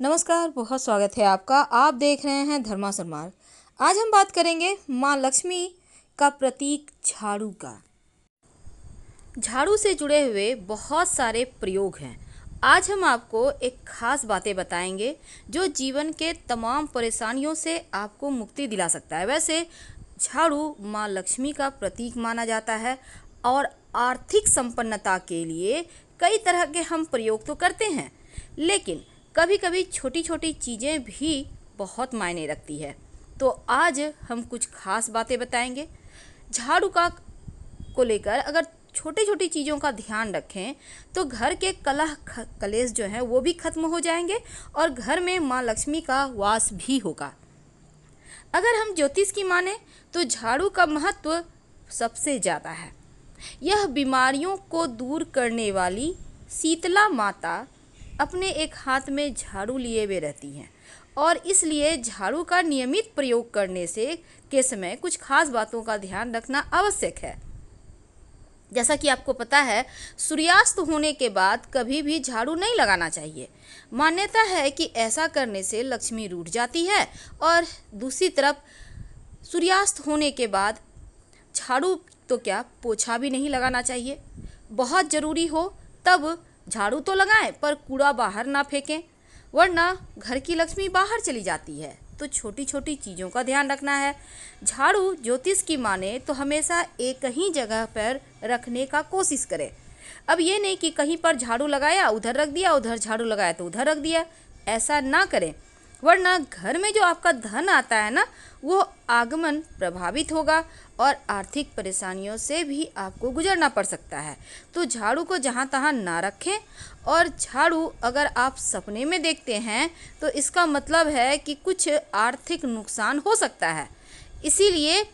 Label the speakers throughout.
Speaker 1: नमस्कार, बहुत स्वागत है आपका। आप देख रहे हैं धर्मा सरमार। आज हम बात करेंगे माँ लक्ष्मी का प्रतीक झाड़ू का। झाड़ू से जुड़े हुए बहुत सारे प्रयोग हैं। आज हम आपको एक खास बातें बताएंगे जो जीवन के तमाम परेशानियों से आपको मुक्ति दिला सकता है। वैसे झाड़ू माँ लक्ष्मी का प्रतीक माना जाता है और आर्थिक संपन्नता के लिए कई तरह के हम प्रयोग तो करते हैं, लेकिन कभी कभी छोटी छोटी चीज़ें भी बहुत मायने रखती है। तो आज हम कुछ खास बातें बताएंगे झाड़ू का को लेकर। अगर छोटी छोटी चीज़ों का ध्यान रखें तो घर के कलह कलेश जो है वो भी खत्म हो जाएंगे और घर में माँ लक्ष्मी का वास भी होगा। अगर हम ज्योतिष की माने तो झाड़ू का महत्व सबसे ज़्यादा है। यह बीमारियों को दूर करने वाली शीतला माता अपने एक हाथ में झाड़ू लिए हुए रहती हैं और इसलिए झाड़ू का नियमित प्रयोग करने से के समय कुछ खास बातों का ध्यान रखना आवश्यक है। जैसा कि आपको पता है, सूर्यास्त होने के बाद कभी भी झाड़ू नहीं लगाना चाहिए। मान्यता है कि ऐसा करने से लक्ष्मी रूठ जाती है और दूसरी तरफ सूर्यास्त होने के बाद झाड़ू तो क्या पोछा भी नहीं लगाना चाहिए। बहुत ज़रूरी हो तब झाड़ू तो लगाएं पर कूड़ा बाहर ना फेंकें, वरना घर की लक्ष्मी बाहर चली जाती है। तो छोटी छोटी चीज़ों का ध्यान रखना है। झाड़ू ज्योतिष की माने तो हमेशा एक ही जगह पर रखने का कोशिश करें। अब ये नहीं कि कहीं पर झाड़ू लगाया उधर रख दिया, उधर झाड़ू लगाया तो उधर रख दिया, ऐसा ना करें, वरना घर में जो आपका धन आता है ना वो आगमन प्रभावित होगा और आर्थिक परेशानियों से भी आपको गुजरना पड़ सकता है। तो झाड़ू को जहाँ तहाँ ना रखें। और झाड़ू अगर आप सपने में देखते हैं तो इसका मतलब है कि कुछ आर्थिक नुकसान हो सकता है। इसीलिए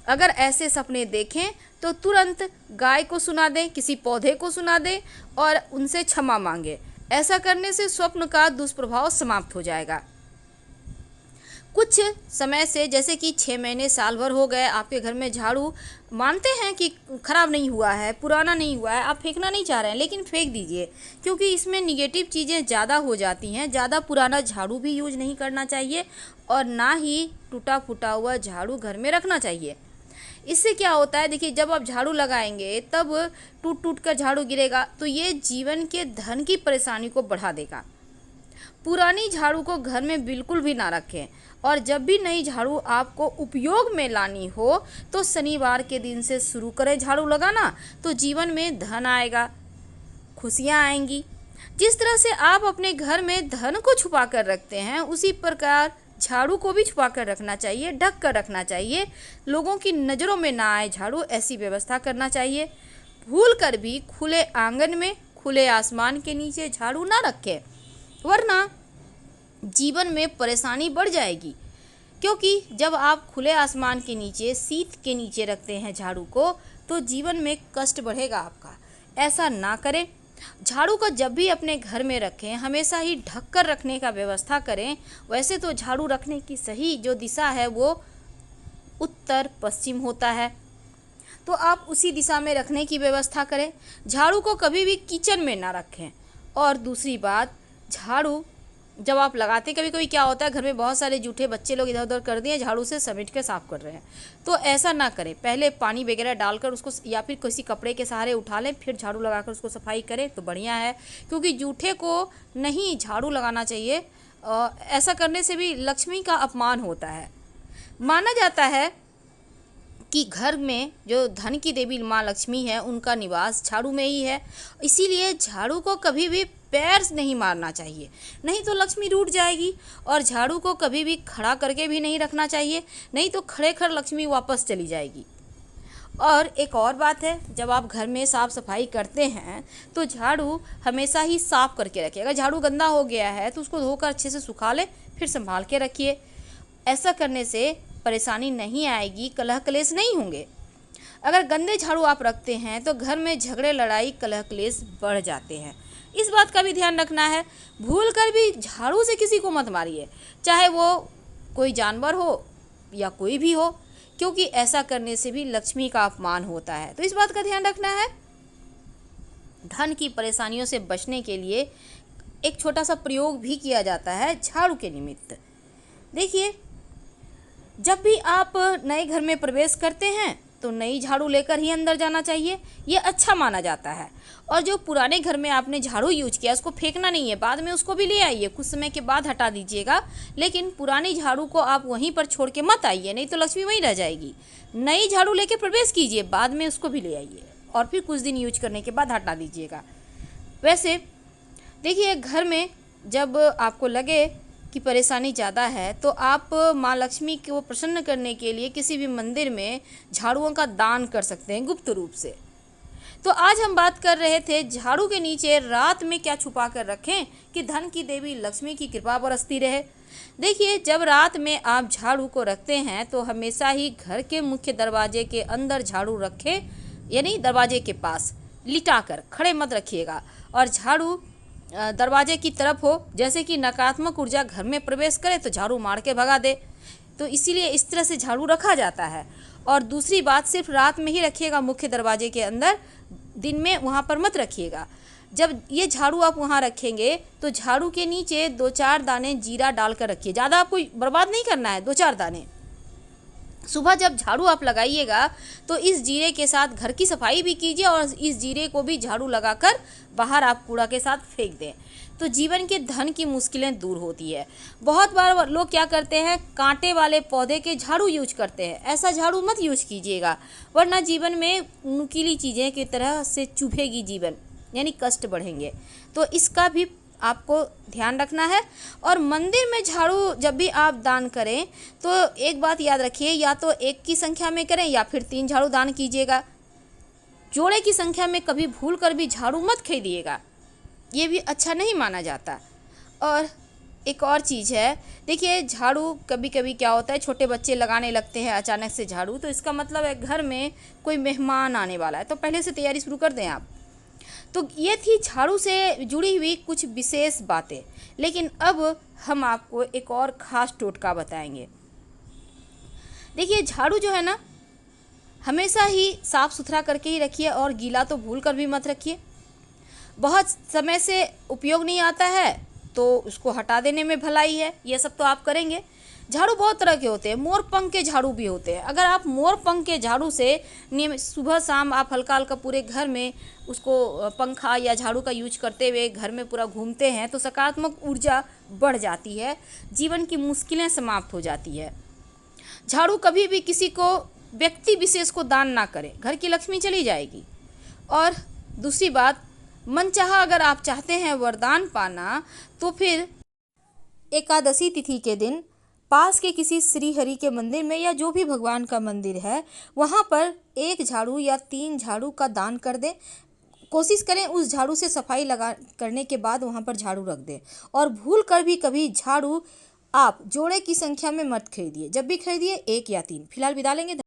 Speaker 1: अगर ऐसे सपने देखें तो तुरंत गाय को सुना दें, किसी पौधे को सुना दें और उनसे क्षमा मांगें। ऐसा करने से स्वप्न का दुष्प्रभाव समाप्त हो जाएगा। कुछ समय से जैसे कि 6 महीने साल भर हो गए आपके घर में झाड़ू मानते हैं कि ख़राब नहीं हुआ है, पुराना नहीं हुआ है, आप फेंकना नहीं चाह रहे हैं, लेकिन फेंक दीजिए क्योंकि इसमें निगेटिव चीज़ें ज़्यादा हो जाती हैं। ज़्यादा पुराना झाड़ू भी यूज नहीं करना चाहिए और ना ही टूटा फूटा हुआ झाड़ू घर में रखना चाहिए। इससे क्या होता है, देखिए, जब आप झाड़ू लगाएंगे तब टूट टूट कर झाड़ू गिरेगा तो ये जीवन के धन की परेशानी को बढ़ा देगा। पुरानी झाड़ू को घर में बिल्कुल भी ना रखें और जब भी नई झाड़ू आपको उपयोग में लानी हो तो शनिवार के दिन से शुरू करें झाड़ू लगाना, तो जीवन में धन आएगा, खुशियाँ आएंगी। जिस तरह से आप अपने घर में धन को छुपा कर रखते हैं उसी प्रकार झाड़ू को भी छुपा कर रखना चाहिए, ढक कर रखना चाहिए, लोगों की नज़रों में ना आए झाड़ू, ऐसी व्यवस्था करना चाहिए। भूल कर भी खुले आंगन में खुले आसमान के नीचे झाड़ू ना रखें, वरना जीवन में परेशानी बढ़ जाएगी। क्योंकि जब आप खुले आसमान के नीचे, शीत के नीचे रखते हैं झाड़ू को तो जीवन में कष्ट बढ़ेगा आपका। ऐसा ना करें। झाड़ू को जब भी अपने घर में रखें हमेशा ही ढक कर रखने का व्यवस्था करें। वैसे तो झाड़ू रखने की सही जो दिशा है वो उत्तर पश्चिम होता है, तो आप उसी दिशा में रखने की व्यवस्था करें। झाड़ू को कभी भी किचन में ना रखें। और दूसरी बात, झाड़ू जब आप लगाते, कभी कभी क्या होता है घर में बहुत सारे जूठे बच्चे लोग इधर उधर कर दिए, झाड़ू से समेट के साफ कर रहे हैं, तो ऐसा ना करें। पहले पानी वगैरह डालकर उसको या फिर किसी कपड़े के सहारे उठा लें, फिर झाड़ू लगाकर उसको सफाई करें तो बढ़िया है। क्योंकि जूठे को नहीं झाड़ू लगाना चाहिए, ऐसा करने से भी लक्ष्मी का अपमान होता है। माना जाता है कि घर में जो धन की देवी माँ लक्ष्मी है उनका निवास झाड़ू में ही है। इसीलिए झाड़ू को कभी भी पैर से नहीं मारना चाहिए, नहीं तो लक्ष्मी रूठ जाएगी। और झाड़ू को कभी भी खड़ा करके भी नहीं रखना चाहिए, नहीं तो खड़े खड़ लक्ष्मी वापस चली जाएगी। और एक और बात है, जब आप घर में साफ़ सफाई करते हैं तो झाड़ू हमेशा ही साफ़ करके रखिए। अगर झाड़ू गंदा हो गया है तो उसको धोकर अच्छे से सुखा लें, फिर संभाल के रखिए। ऐसा करने से परेशानी नहीं आएगी, कलह कलेश नहीं होंगे। अगर गंदे झाड़ू आप रखते हैं तो घर में झगड़े, लड़ाई, कलह कलेश बढ़ जाते हैं। इस बात का भी ध्यान रखना है। भूल कर भी झाड़ू से किसी को मत मारिए, चाहे वो कोई जानवर हो या कोई भी हो, क्योंकि ऐसा करने से भी लक्ष्मी का अपमान होता है। तो इस बात का ध्यान रखना है। धन की परेशानियों से बचने के लिए एक छोटा सा प्रयोग भी किया जाता है झाड़ू के निमित्त। देखिए, जब भी आप नए घर में प्रवेश करते हैं तो नई झाड़ू लेकर ही अंदर जाना चाहिए, ये अच्छा माना जाता है। और जो पुराने घर में आपने झाड़ू यूज किया उसको फेंकना नहीं है, बाद में उसको भी ले आइए, कुछ समय के बाद हटा दीजिएगा, लेकिन पुरानी झाड़ू को आप वहीं पर छोड़ के मत आइए, नहीं तो लक्ष्मी वहीं रह जाएगी। नई झाड़ू लेके प्रवेश कीजिए, बाद में उसको भी ले आइए और फिर कुछ दिन यूज करने के बाद हटा दीजिएगा। वैसे देखिए, घर में जब आपको लगे कि परेशानी ज़्यादा है तो आप माँ लक्ष्मी को प्रसन्न करने के लिए किसी भी मंदिर में झाड़ुओं का दान कर सकते हैं गुप्त रूप से। तो आज हम बात कर रहे थे झाड़ू के नीचे रात में क्या छुपा कर रखें कि धन की देवी लक्ष्मी की कृपा बरसती रहे। देखिए, जब रात में आप झाड़ू को रखते हैं तो हमेशा ही घर के मुख्य दरवाजे के अंदर झाड़ू रखें, यानी दरवाजे के पास लिटा कर, खड़े मत रखिएगा। और झाड़ू दरवाजे की तरफ हो, जैसे कि नकारात्मक ऊर्जा घर में प्रवेश करे तो झाड़ू मार के भगा दे, तो इसीलिए इस तरह से झाड़ू रखा जाता है। और दूसरी बात, सिर्फ रात में ही रखिएगा मुख्य दरवाजे के अंदर, दिन में वहाँ पर मत रखिएगा। जब ये झाड़ू आप वहाँ रखेंगे तो झाड़ू के नीचे 2-4 दाने जीरा डालकर रखिए, ज़्यादा आपको बर्बाद नहीं करना है, 2-4 दाने। सुबह जब झाड़ू आप लगाइएगा तो इस जीरे के साथ घर की सफाई भी कीजिए और इस जीरे को भी झाड़ू लगाकर बाहर आप कूड़ा के साथ फेंक दें, तो जीवन के धन की मुश्किलें दूर होती है। बहुत बार लोग क्या करते हैं, कांटे वाले पौधे के झाड़ू यूज करते हैं, ऐसा झाड़ू मत यूज कीजिएगा, वरना जीवन में नुकीली चीज़ें की तरह से चुभेगी जीवन, यानी कष्ट बढ़ेंगे। तो इसका भी आपको ध्यान रखना है। और मंदिर में झाड़ू जब भी आप दान करें तो एक बात याद रखिए, या तो 1 की संख्या में करें या फिर 3 झाड़ू दान कीजिएगा। जोड़े की संख्या में कभी भूल कर भी झाड़ू मत खरीदिएगा, ये भी अच्छा नहीं माना जाता। और एक और चीज़ है, देखिए, झाड़ू कभी कभी क्या होता है, छोटे बच्चे लगाने लगते हैं अचानक से झाड़ू, तो इसका मतलब है घर में कोई मेहमान आने वाला है, तो पहले से तैयारी शुरू कर दें आप। तो ये थी झाड़ू से जुड़ी हुई कुछ विशेष बातें, लेकिन अब हम आपको एक और ख़ास टोटका बताएंगे। देखिए, झाड़ू जो है ना, हमेशा ही साफ़ सुथरा करके ही रखिए और गीला तो भूल कर भी मत रखिए। बहुत समय से उपयोग नहीं आता है तो उसको हटा देने में भलाई है, ये सब तो आप करेंगे। झाड़ू बहुत तरह के होते हैं, मोर पंख के झाड़ू भी होते हैं। अगर आप मोर पंख के झाड़ू से नियमित सुबह शाम आप हल्का हल्का पूरे घर में उसको पंखा या झाड़ू का यूज करते हुए घर में पूरा घूमते हैं तो सकारात्मक ऊर्जा बढ़ जाती है, जीवन की मुश्किलें समाप्त हो जाती है। झाड़ू कभी भी किसी को, व्यक्ति विशेष को दान ना करें, घर की लक्ष्मी चली जाएगी। और दूसरी बात, मनचाहा अगर आप चाहते हैं वरदान पाना तो फिर एकादशी तिथि के दिन पास के किसी श्री हरि के मंदिर में या जो भी भगवान का मंदिर है वहाँ पर 1 झाड़ू या 3 झाड़ू का दान कर दें। कोशिश करें उस झाड़ू से सफाई लगा करने के बाद वहाँ पर झाड़ू रख दें। और भूल कर भी कभी झाड़ू आप जोड़े की संख्या में मत खरीदिए, जब भी खरीदिए 1 या 3। फिलहाल विदा लेंगे।